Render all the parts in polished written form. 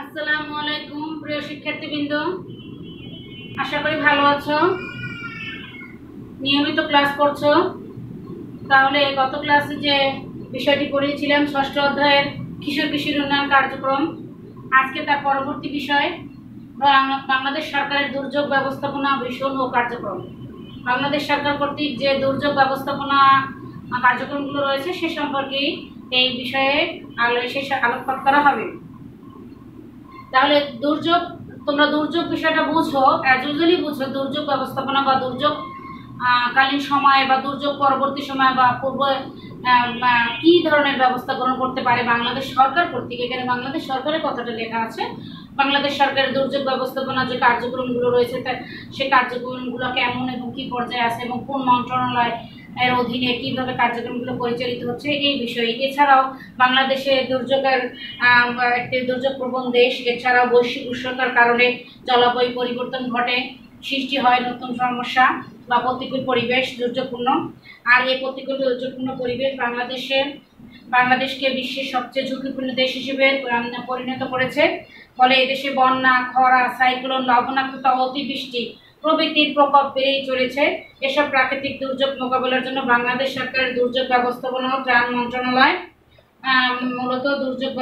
আসসালামু আলাইকুম প্রিয় শিক্ষার্থীবৃন্দ, আশা করি ভালো আছো, নিয়মিত ক্লাস করছো। তাহলে গত ক্লাসে যে বিষয়টি পড়িয়েছিলাম ষষ্ঠ অধ্যায়ের কিশোর কিশোরী উন্নয়ন কার্যক্রম, আজকে তার পরবর্তী বিষয় বাংলাদেশ সরকারের দুর্যোগ ব্যবস্থাপনা ভিশন ও কার্যক্রম। বাংলাদেশ সরকার কর্তৃক যে দুর্যোগ ব্যবস্থাপনা কার্যক্রমগুলো রয়েছে সে সম্পর্কেই এই বিষয়ে আলোকপাত করা হবে। তাহলে দুর্যোগ, তোমরা দুর্যোগ বিষয়টা বুঝো, অ্যাজ ইউজুয়ালি বুঝো দুর্যোগ ব্যবস্থাপনা বা দুর্যোগ কালীন সময় বা দুর্যোগ পরবর্তী সময় বা পূর্ব কি ধরনের ব্যবস্থা গ্রহণ করতে পারে বাংলাদেশ সরকার কর্তৃক। এখানে বাংলাদেশ সরকারের কথাটা লেখা আছে। বাংলাদেশ সরকারের দুর্যোগ ব্যবস্থাপনা যে কার্যক্রমগুলো রয়েছে সেই কার্যক্রমগুলো কেমন এবং কি পর্যায়ে আছে এবং কোন মন্ত্রণালয় এর অধীনে কিভাবে কার্যক্রমগুলো পরিচালিত হচ্ছে এই বিষয়ে। এছাড়াও বাংলাদেশে দুর্যোগের একটি দুর্যোগ প্রবণ দেশ। এছাড়াও বৈশ্বিক উষ্ণতার কারণে জলবায়ু পরিবর্তন ঘটে, সৃষ্টি হয় নতুন সমস্যা বা প্রতিকূল পরিবেশ দুর্যোগপূর্ণ। আর এই প্রতিকূল দুর্যোগপূর্ণ পরিবেশ বাংলাদেশকে বিশ্বের সবচেয়ে ঝুঁকিপূর্ণ দেশ হিসেবে পরিণত করেছে। ফলে এদেশে বন্যা, খরা, সাইক্লোন, লবণাক্ততা, অতিবৃষ্টি প্রভৃতির প্রকোপ বেড়েই চলেছে। এসব প্রাকৃতিক দুর্যোগ মোকাবেলার জন্য বাংলাদেশ সরকারের দুর্যোগ ব্যবস্থাপনা ও ত্রাণ মন্ত্রণালয় মূলত দুর্যোগ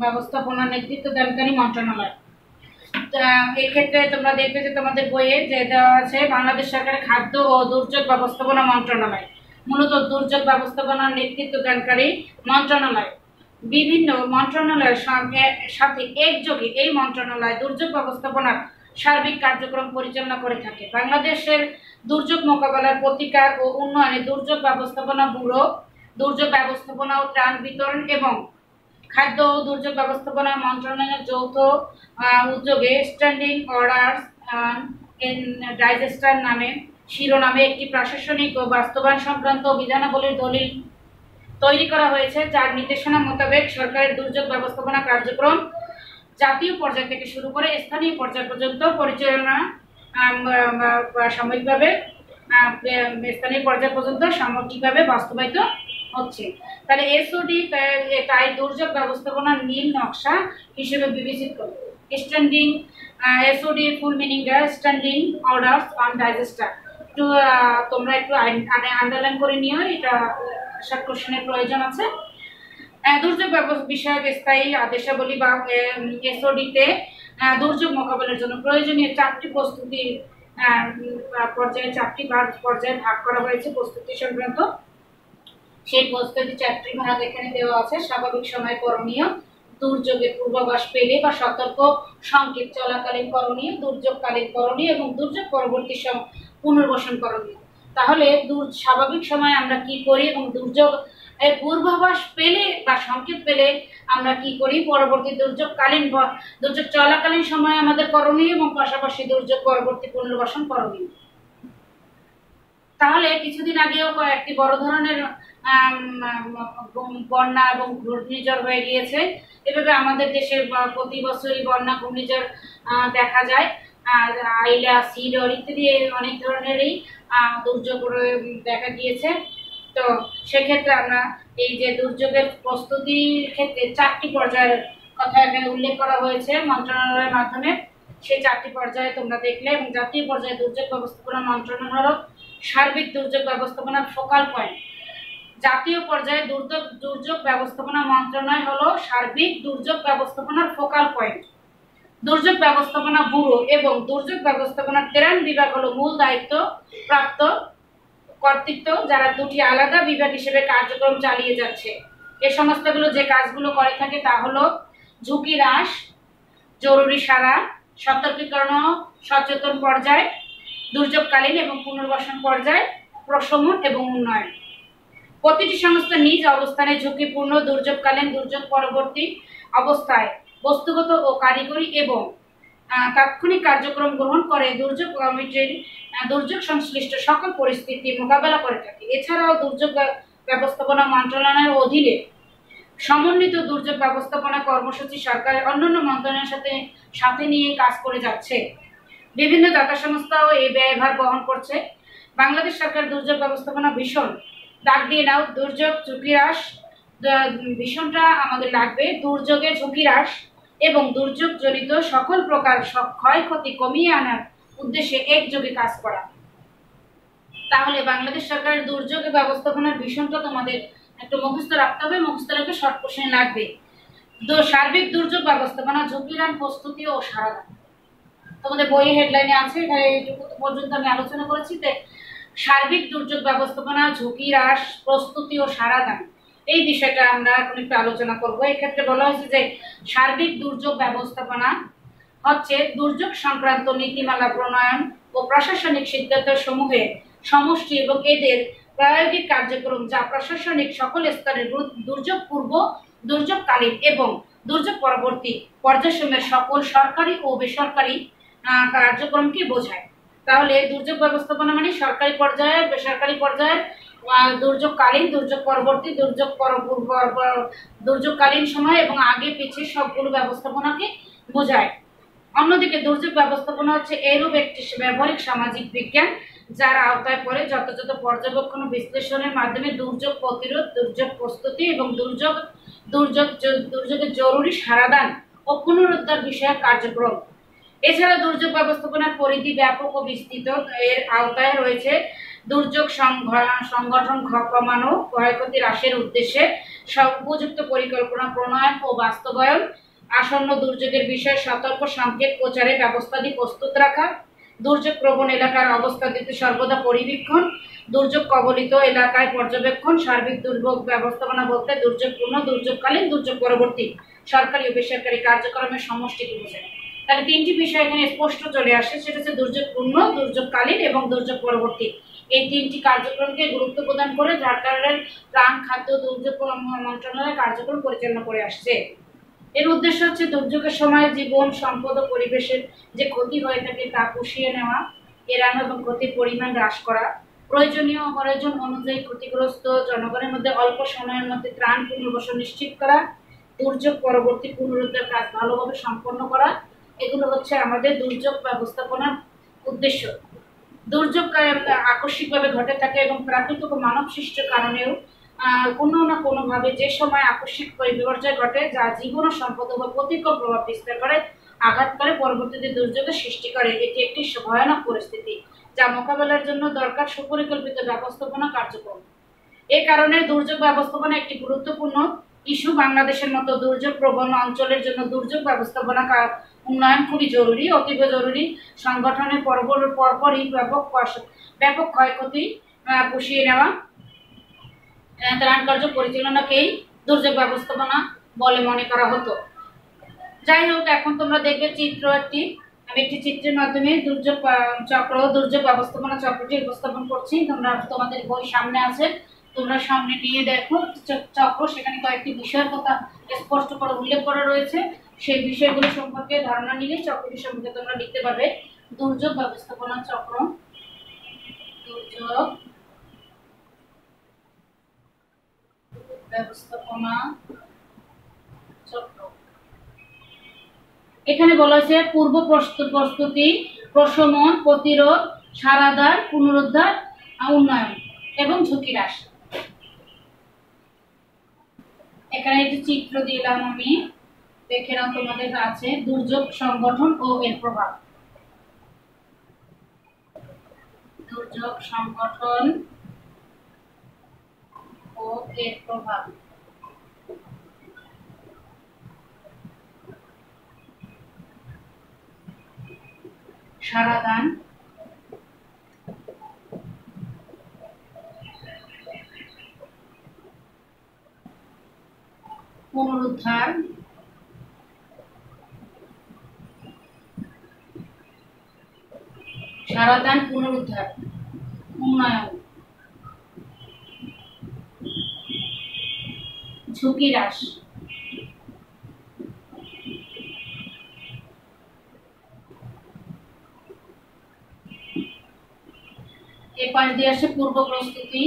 ব্যবস্থাপনা নেতৃত্ব দানকারী মন্ত্রণালয়। এক্ষেত্রে তোমরা দেখবে যে তোমাদের বইয়ে যে দেওয়া আছে বাংলাদেশ সরকারের খাদ্য ও দুর্যোগ ব্যবস্থাপনা মন্ত্রণালয় মূলত দুর্যোগ ব্যবস্থাপনার নেতৃত্ব দানকারী মন্ত্রণালয়। বিভিন্ন মন্ত্রণালয়ের সাথে একযোগে এই মন্ত্রণালয় দুর্যোগ ব্যবস্থাপনার সার্বিক কার্যক্রম পরিচালনা করে থাকে। বাংলাদেশের দুর্যোগ মোকাবেলার প্রতিকার ও উন্নয়নে দুর্যোগ ব্যবস্থাপনা ব্যুরো, দুর্যোগ ব্যবস্থাপনা ও ত্রাণ বিতরণ এবং খাদ্য ও দুর্যোগ ব্যবস্থাপনা মন্ত্রণালয়ের যৌথ উদ্যোগে স্ট্যান্ডিং অর্ডার্স ডাইজেস্টার নামে শিরোনামে একটি প্রশাসনিক ও বাস্তবায়ন সংক্রান্ত বিধানাবলীর দলিল তৈরি করা হয়েছে, যার নির্দেশনা মোতাবেক সরকারের দুর্যোগ ব্যবস্থাপনা কার্যক্রম জাতীয় পর্যায় থেকে শুরু করে স্থানীয় পর্যায় পর্যন্ত পরিচালনা সাময়িকভাবে স্থানীয় পর্যায় পর্যন্ত সামগ্রিকভাবে বাস্তবায়িত হচ্ছে। তাহলে এসওডি তাই দুর্যোগ ব্যবস্থাপনার নীল নকশা হিসেবে বিবেচিত করে। Standing SOD full meaning standing orders on digester. একটু তোমরা একটু আন্ডারলাইন করে নিও, এটা শর্ট কোশ্চেনের প্রয়োজন আছে। দুর্যোগ বিষয়ক স্থায়ী আদেশাবলী বা এসওডিতে দুর্যোগ মোকাবেলার জন্য প্রয়োজনীয় চারটি প্রস্তুতি পর্যায়ে ভাগ করা হয়েছে প্রস্তুতি সংক্রান্ত। সেই প্রস্তুতি চারটি ভাগ এখানে দেওয়া আছে। স্বাভাবিক সময় করণীয়, দুর্যোগের পূর্বাভাস পেলে বা সতর্ক সংকেত চলাকালীন করণীয়, দুর্যোগকালীন করণীয় এবং দুর্যোগ পরবর্তী পুনর্বাসন করণীয়। তাহলে স্বাভাবিক সময় আমরা কি করি এবং দুর্যোগ এর পূর্বাভাস পেলে বা সংকেত পেলে আমরা কি করি, পরবর্তী দুর্যোগ চলাকালীন সময় আমাদের করণীয় এবং পাশাপাশি দুর্যোগ পরবর্তী পুনর্বাসন করণীয়। তাহলে কিছুদিন আগেও কয়েকটি বড় ধরনের বন্যা এবং ঘূর্ণিঝড় হয়ে গিয়েছে। এভাবে আমাদের দেশে প্রতি বছরই বন্যা ঘূর্ণিঝড় দেখা যায়। আইলা, সিডর ইত্যাদি অনেক ধরনেরই দুর্যোগ দেখা গিয়েছে। তো সেক্ষেত্রে আমরা এই যে দুর্যোগের প্রস্তুতির ক্ষেত্রে চারটি পর্যায়ের কথা এখানে উল্লেখ করা হয়েছে মন্ত্রণালয়ের মাধ্যমে। সেই চারটি পর্যায়ে তোমরা দেখলে এবং জাতীয় পর্যায়ে দুর্যোগ ব্যবস্থাপনা মন্ত্রণালয় হলো সার্বিক দুর্যোগ ব্যবস্থাপনার ফোকাল পয়েন্ট। জাতীয় পর্যায়ে দুর্যোগ ব্যবস্থাপনা মন্ত্রণালয় হলো সার্বিক দুর্যোগ ব্যবস্থাপনার ফোকাল পয়েন্ট। দুর্যোগ ব্যবস্থাপনা ব্যুরো এবং দুর্যোগ ব্যবস্থাপনার ত্রাণ বিভাগ হলো মূল দায়িত্ব প্রাপ্ত কর্তৃত্ব, যারা দুটি আলাদা বিভাগ হিসেবে কার্যক্রম চালিয়ে যাচ্ছে। এই সংস্থাগুলো যে কাজগুলো করে থাকে তা হলো ঝুঁকি হ্রাস, জরুরি সাড়া, সতর্কীকরণ, সচেতন পর্যায়, দুর্যোগকালীন এবং পুনর্বাসন পর্যায়, প্রশমন এবং উন্নয়ন। প্রতিটি সংস্থা নিজ অবস্থানে ঝুঁকিপূর্ণ, দুর্যোগকালীন, দুর্যোগ পরবর্তী অবস্থায় বস্তুগত ও কারিগরি এবং তাৎক্ষণিক কার্যক্রম গ্রহণ করে দুর্যোগ কমিটির দুর্যোগ সংশ্লিষ্ট সকল পরিস্থিতি মোকাবেলা করে থাকে। এছাড়াও দুর্যোগ ব্যবস্থাপনা মন্ত্রণালয়ের অধীনে সমন্বিত দুর্যোগ ব্যবস্থাপনা কর্মসূচি সরকারের অন্যান্য মন্ত্রণালয়ের সাথে নিয়ে কাজ করে যাচ্ছে। বিভিন্ন দাতা সংস্থাও এই ব্যয়ভার বহন করছে। বাংলাদেশ সরকার দুর্যোগ ব্যবস্থাপনা ভীষণ ডাক দিয়ে নাও, দুর্যোগ ঝুঁকি হ্রাস, ভীষণটা আমাদের লাগবে। দুর্যোগের ঝুঁকি হ্রাস, এবং দুর্যোগজনিত সকল প্রকার ক্ষয়ক্ষতি কমিয়ে আনার উদ্দেশ্যে একযোগে কাজ করা। তাহলে বাংলাদেশ সরকারের দুর্যোগ ব্যবস্থাপনার ভীষণটা তোমাদের একটু মুখস্থ রাখতে হবে, মুখস্থ রাখতে শর্ট কোশ্চেন লাগবে। সার্বিক দুর্যোগ ব্যবস্থাপনা, ঝুঁকি হ্রাস, প্রস্তুতি ও সারাদান। তোমাদের বইয়ের হেডলাইনে আছে, এখানে এইটুকু পর্যন্ত আমি আলোচনা করেছি। সার্বিক দুর্যোগ ব্যবস্থাপনা, ঝুঁকি হ্রাস, প্রস্তুতি ও সারাদান, এই বিষয়টা আমরা এখন একটু আলোচনা করব। এক্ষেত্রে বলা হয়েছে যে সার্বিক দুর্যোগ ব্যবস্থাপনা হচ্ছে দুর্যোগ সংক্রান্ত নীতিমালা প্রণয়ন ও প্রশাসনিক সিদ্ধান্ত সমূহের সমষ্টি এবং এদের প্রায়োগিক কার্যক্রম, যা প্রশাসনিক সকল স্তরের দুর্যোগ পূর্ব, দুর্যোগকালীন এবং দুর্যোগ পরবর্তী পর্যায়সমূহের সকল সরকারি ও বেসরকারি কার্যক্রমকে বোঝায়। তাহলে দুর্যোগ ব্যবস্থাপনা মানে সরকারি পর্যায়ে, বেসরকারি পর্যায়ে, দুর্যোগকালীন, দুর্যোগ পরবর্তী, দুর্যোগকালীন সময় এবং আগে পিছিয়ে সবগুলো ব্যবস্থাপনাকে বোঝায়। অন্যদিকে দুর্যোগ ব্যবস্থাপনা হচ্ছে এরূপ একটি ব্যবহারিক সামাজিক বিজ্ঞান যার আওতায় পড়ে যথাযথ পর্যবেক্ষণ ও বিশ্লেষণের মাধ্যমে দুর্যোগ প্রতিরোধ, দুর্যোগ প্রস্তুতি এবং দুর্যোগের জরুরি সারাদান ও পুনরুদ্ধার বিষয়ক কার্যক্রম। এছাড়া দুর্যোগ ব্যবস্থাপনার পরিধি ব্যাপক ও বিস্তৃত। এর আওতায় রয়েছে দুর্যোগ সংগঠন কমানো, ক্ষয়ক্ষতি হ্রাসের উদ্দেশ্যে উপযুক্ত পরিকল্পনা প্রণয়ন ও বাস্তবায়ন, আসন্ন দুর্যোগের বিষয়ে সতর্ক সংকেত প্রচারে ব্যবস্থাদি প্রস্তুত রাখা, দুর্যোগ প্রবণ এলাকার অবস্থাদিতে সর্বদা পরিবীক্ষণ, দুর্যোগ কবলিত এলাকায় পর্যবেক্ষণ। সার্বিক দুর্যোগ ব্যবস্থাপনা বলতে দুর্যোগপূর্ণ, দুর্যোগকালীন, দুর্যোগ পরবর্তী সরকারি ও বেসরকারি কার্যক্রমের সমষ্টিকে বোঝায়। তাহলে তিনটি বিষয় এখানে স্পষ্ট চলে আসে, সেটা হচ্ছে দুর্যোগপূর্ণ, দুর্যোগকালীন এবং দুর্যোগ পরবর্তী। এই তিনটি কার্যক্রমকে গুরুত্ব প্রদান করে ঝাড়খণ্ডের ত্রাণ, খাদ্য, দুর্যোগ মন্ত্রণালয় কার্যক্রম পরিচালনা করে আসছে। এর উদ্দেশ্য হচ্ছে দুর্যোগের সময় জীবন, সম্পদ ও পরিবেশের যে ক্ষতি হয়ে থাকে তা পুষিয়ে নেওয়া, এড়ানো এবং ক্ষতির পরিমাণ হ্রাস করা, প্রয়োজন অনুযায়ী ক্ষতিগ্রস্ত জনগণের মধ্যে অল্প সময়ের মধ্যে ত্রাণ পুনর্বাসন নিশ্চিত করা, দুর্যোগ পরবর্তী পুনরুদ্ধার কাজ ভালোভাবে সম্পন্ন করা। এগুলো হচ্ছে আমাদের দুর্যোগ ব্যবস্থাপনার উদ্দেশ্য। দুর্যোগ আকস্মিকভাবে ঘটে থাকে এবং প্রাকৃতিক ও মানব সৃষ্ট কারণেও কোনো না কোনোভাবে যে সময় আকস্মিক বিপর্যয় ঘটে যা জীবন ও সম্পদ বা প্রতিকূল প্রভাব বিস্তার করে, আঘাত করে, পরবর্তীতে দুর্যোগের সৃষ্টি করে। এটি একটি ভয়ানক পরিস্থিতি যা মোকাবেলার জন্য দরকার সুপরিকল্পিত ব্যবস্থাপনা কার্যক্রম। এই কারণে দুর্যোগ ব্যবস্থাপনা একটি গুরুত্বপূর্ণ ইস্যু। বাংলাদেশের মতো দুর্যোগ প্রবণ অঞ্চলের জন্য দুর্যোগ ব্যবস্থাপনা উন্নয়ন খুবই জরুরি, অতীব জরুরি। সংগঠনের পরপরই ব্যাপক ক্ষয়ক্ষতি পুষিয়ে নেওয়া, ত্রাণ কার্য পরিচালনাকেই দুর্যোগ ব্যবস্থাপনা বলে মনে করা হতো। যাই হোক, এখন তোমরা দেখবে চিত্র একটি, আমি একটি চিত্রের মাধ্যমে দুর্যোগ চক্র, দুর্যোগ ব্যবস্থাপনা চক্রটি উপস্থাপন করছি। তোমাদের বই সামনে আছে, তোমরা সামনে নিয়ে দেখো চক্র, সেখানে কয়েকটি বিষয়ের কথা স্পষ্ট করে উল্লেখ করা রয়েছে। সেই বিষয়গুলো সম্পর্কে ধারণা নিলে চক্রটি সম্পর্কে তোমরা লিখতে পারবে। দুর্যোগ ব্যবস্থাপনা চক্র, দুর্যোগ ব্যবস্থাপনা চক্র। এখানে বলা হয়েছে পূর্ব প্রস্তুতি, প্রশমন, প্রতিরোধ, সারাদান, পুনরুদ্ধার, উন্নয়ন এবং ঝুঁকি হ্রাস। এখানে একটি চিত্র দিলাম আমি, দেখে নাও তোমাদের আছে। দুর্যোগ সংগঠন ও এর প্রভাব, দুর্যোগ সংগঠন ও এর প্রভাব। সারাদান, পুনরুদ্ধার, সারাদান, পুনরুদ্ধার, উন্নয়ন, ঝুঁকি হ্রাস। এর পাশ দিয়ে আসে পূর্ব প্রস্তুতি,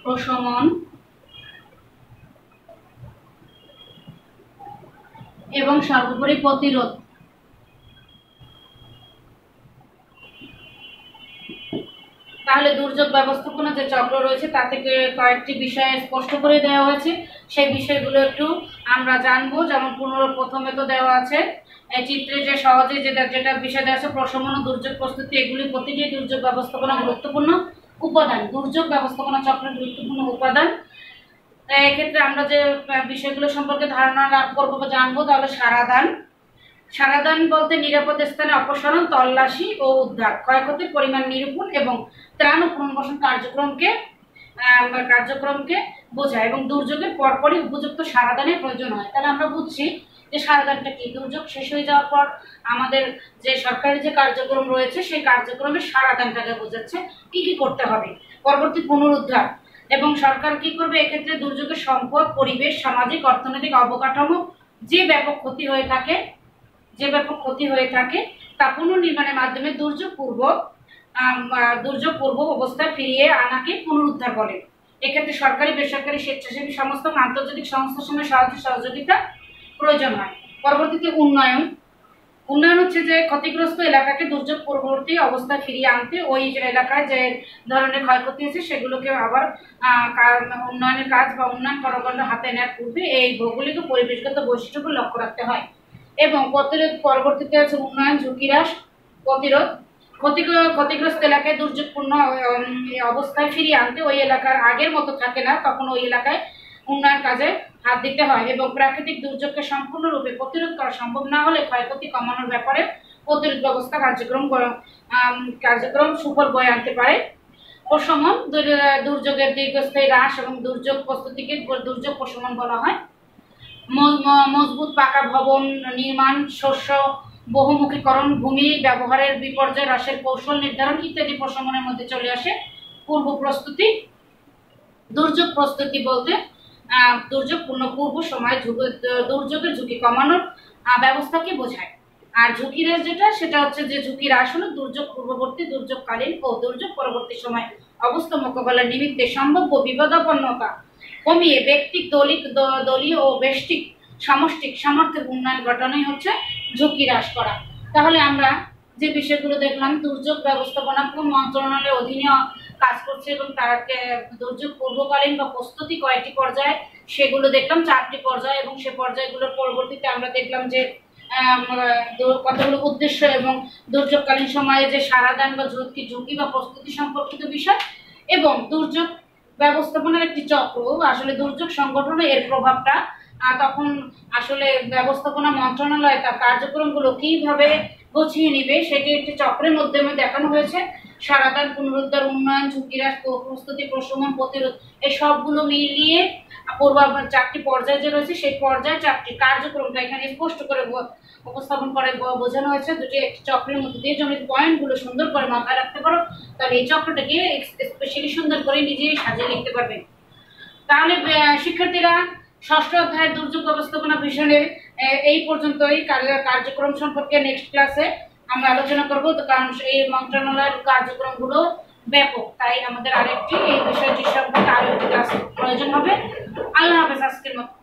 প্রশমন এবং সর্বোপরি প্রতিরোধ। তাহলে দুর্যোগ ব্যবস্থাপনা যে চক্র রয়েছে তা থেকে কয়েকটি বিষয়ে স্পষ্ট করে দেওয়া হয়েছে, সেই বিষয়গুলো একটু আমরা জানবো। যেমন প্রথমে তো দেওয়া আছে এই চিত্রে যে সহজে যেটা বিষয় দেওয়া আছে প্রশমন ও দুর্যোগ প্রস্তুতি, এগুলি প্রতিটি দুর্যোগ ব্যবস্থাপনা গুরুত্বপূর্ণ উপাদান, দুর্যোগ ব্যবস্থাপনা চক্রের গুরুত্বপূর্ণ উপাদান। এক্ষেত্রে আমরা যে বিষয়গুলো সম্পর্কে ধারণা লাভ করবো বা জানবো, তাহলে সারাদান বলতে নিরাপদ স্থানে অপসারণ, তল্লাশি ও উদ্ধার, ক্ষয়ক্ষতির পরিমাণ নিরূপণ এবং ত্রাণ ও পুনর্বাসন কার্যক্রমকে বোঝায় এবং দুর্যোগের পরপরই উপযুক্ত সারাদানের প্রয়োজন হয়। তাহলে আমরা বুঝছি যে সারাদানটা কি, দুর্যোগ শেষ হয়ে যাওয়ার পর আমাদের যে সরকারি যে কার্যক্রম রয়েছে সেই কার্যক্রমের সারাদানটাকে বোঝাচ্ছে কি কি করতে হবে। পরবর্তী পুনরুদ্ধার, এবং সরকার কি করবে এক্ষেত্রে দুর্যোগের সম্পদ, পরিবেশ, সামাজিক, অর্থনৈতিক অবকাঠামো যে ব্যাপক ক্ষতি হয়ে থাকে তা পুনর্নির্মাণের মাধ্যমে দুর্যোগ পূর্ব অবস্থায় ফিরিয়ে আনাকে পুনরুদ্ধার বলে। এক্ষেত্রে সরকারি, বেসরকারি, স্বেচ্ছাসেবী সমস্ত আন্তর্জাতিক সংস্থার সঙ্গে সহযোগিতা প্রয়োজন হয়। পরবর্তীতে উন্নয়ন হচ্ছে যে ক্ষতিগ্রস্ত এলাকাকে দুর্যোগ পূর্ববর্তী অবস্থায় ফিরিয়ে আনতে, ওই এলাকায় যে ধরনের ক্ষয়ক্ষতি হয়েছে সেগুলোকে আবার উন্নয়নের কাজ বা উন্নয়ন কর্মকাণ্ড হাতে নেওয়ার পূর্বে এই ভৌগোলিক ও পরিবেশগত বৈশিষ্ট্যগুলো লক্ষ্য রাখতে হয়। এবং পরবর্তীতে আছে উন্নয়ন, ঝুঁকি হ্রাস, প্রতিরোধ, ক্ষতিগ্রস্ত এলাকায় দুর্যোগপূর্ণ অবস্থায় ফিরিয়ে আনতে, ওই এলাকার আগের মতো থাকে না, তখন ওই এলাকায় উন্নয়ন কাজে হাত দিতে হয়। এবং প্রাকৃতিক দুর্যোগকে সম্পূর্ণরূপে প্রতিরোধ করা সম্ভব না হলে ক্ষয়ক্ষতি কমানোর ব্যাপারে প্রতিরোধ ব্যবস্থা কার্যক্রম সুফল বয়ে আনতে পারে। প্রশমন, দুর্যোগের দীর্ঘস্থায়ী হ্রাস এবং দুর্যোগ প্রস্তুতিকে দুর্যোগ প্রশমন বলা হয়। মজবুত পাকা ভবন নির্মাণ, শস্য বহুমুখীকরণ, ভূমি ব্যবহারের বিপর্যয় হ্রাসের কৌশল নির্ধারণ ইত্যাদি প্রশমনের মধ্যে চলে আসে। পূর্ব প্রস্তুতি, দুর্যোগ প্রস্তুতি বলতে পূর্ব সময় দুর্যোগের ঝুঁকি কমানোর ব্যবস্থাকে বোঝায়। আর ঝুঁকি হ্রাস সেটা হচ্ছে যে ঝুঁকি হ্রাস হলো দুর্যোগ পূর্ববর্তী, দুর্যোগকালীন ও দুর্যোগ পরবর্তী সময় অবস্থা মোকাবেলার নিমিত্তে সম্ভাব্য বিপদাপন্নতা কমিয়ে ব্যক্তিক, দলীয় ও ব্যষ্টিক সামষ্টিক সামর্থ্যের উন্নয়ন ঘটানোই হচ্ছে ঝুঁকি হ্রাস করা। তাহলে আমরা যে বিষয়গুলো দেখলাম, দুর্যোগ ব্যবস্থাপনা কোন মন্ত্রণালয়ের অধীনে কাজ করছে এবং তারা দুর্যোগ পূর্বকালীন বা প্রস্তুতি কয়েকটি পর্যায়ে সেগুলো দেখলাম, 4টি পর্যায়ে, এবং সে পর্যায়গুলোর পরবর্তীতে আমরা দেখলাম যে কতগুলো উদ্দেশ্য এবং দুর্যোগকালীন সময়ে যে সারাদান বা ঝুঁকি বা প্রস্তুতি সম্পর্কিত বিষয়, এবং দুর্যোগ ব্যবস্থাপনার একটি চক্র, আসলে দুর্যোগ সংগঠনে এর প্রভাবটা তখন আসলে ব্যবস্থাপনা মন্ত্রণালয় তার কার্যক্রমগুলো কিভাবে গুছিয়ে নিবে সেটি একটি চক্রের মাধ্যমে দেখানো হয়েছে। সারাদান, পুনরুদ্ধার, উন্নয়ন, ঝুঁকি হ্রাস, প্রস্তুতি, প্রশমন, প্রতিরোধ, এই সবগুলো মিলিয়ে 4টি পর্যায় যে রয়েছে সেই পর্যায়ে 4টি কার্যক্রমটা এখানে স্পষ্ট করে উপস্থাপন করে বোঝানো হয়েছে। একটি চক্রের মধ্যে দিয়ে যদি পয়েন্টগুলো সুন্দর করে মাথায় রাখতে পারো তাহলে এই চক্রটাকে স্পেশালি সুন্দর করে নিজেই সাজিয়ে লিখতে পারবে। তাহলে শিক্ষার্থীরা 6ষ্ঠ অধ্যায়ের দুর্যোগ ব্যবস্থাপনা বিষয়ের এই পর্যন্তই। কার্যক্রম সম্পর্কে নেক্সট ক্লাসে আমরা আলোচনা করব, কারণ এই মন্ত্রণালয়ের কার্যক্রমগুলো ব্যাপক, তাই আমাদের আরেকটি এই বিষয়টির সম্পর্কে আরো একটি ক্লাস প্রয়োজন হবে। আল্লাহ হাফেজ আজকের মতো।